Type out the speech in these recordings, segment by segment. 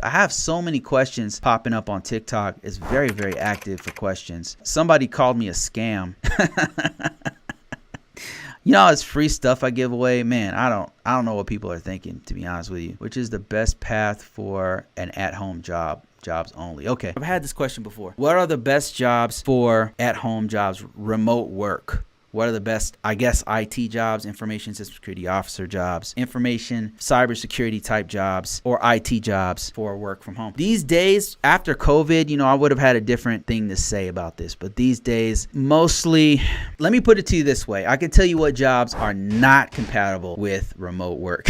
I have so many questions popping up on TikTok. It's very, very active for questions. Somebody called me a scam. You know, it's free stuff I give away. Man, I don't know what people are thinking, to be honest with you. Which is the best path for an at-home job? Jobs only. Okay, I've had this question before. What are the best jobs for at-home jobs, remote work? What are the best, I guess, IT jobs, information system security officer jobs, information cybersecurity type jobs, or IT jobs for work from home? These days, after COVID, you know, I would have had a different thing to say about this. But these days, mostly, let me put it to you this way. I can tell you what jobs are not compatible with remote work.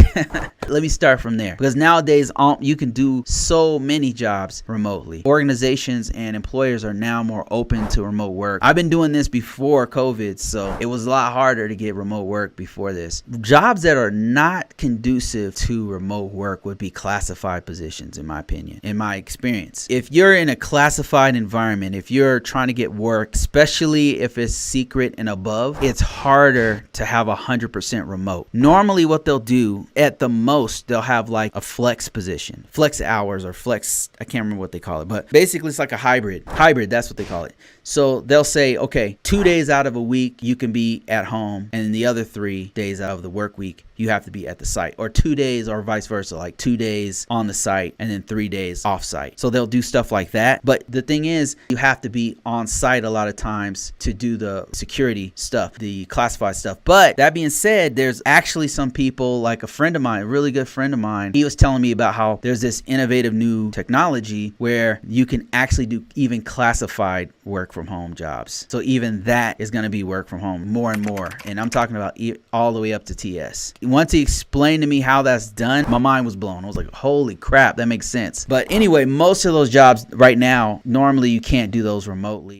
Let me start from there. Because nowadays, you can do so many jobs remotely. Organizations and employers are now more open to remote work. I've been doing this before COVID, so it was a lot harder to get remote work before this. Jobs that are not conducive to remote work would be classified positions, in my opinion, in my experience. If you're in a classified environment, if you're trying to get work, especially if it's secret and above, it's harder to have 100% remote. Normally what they'll do, at the most, they'll have like a flex position, flex hours or flex, I can't remember what they call it, but basically it's like a hybrid, that's what they call it. So they'll say, okay, 2 days out of a week, you can be at home, and the other 3 days out of the work week, you have to be at the site, or 2 days, or vice versa, like 2 days on the site and then 3 days off site. So they'll do stuff like that. But the thing is, you have to be on site a lot of times to do the security stuff, the classified stuff. But that being said, there's actually some people, like a friend of mine, a really good friend of mine, he was telling me about how there's this innovative new technology where you can actually do even classified work from home jobs. So even that is going to be work from home more and more. And I'm talking about all the way up to TS. Once he explained to me how that's done, my mind was blown. I was like, holy crap, that makes sense. But anyway, most of those jobs right now, normally you can't do those remotely.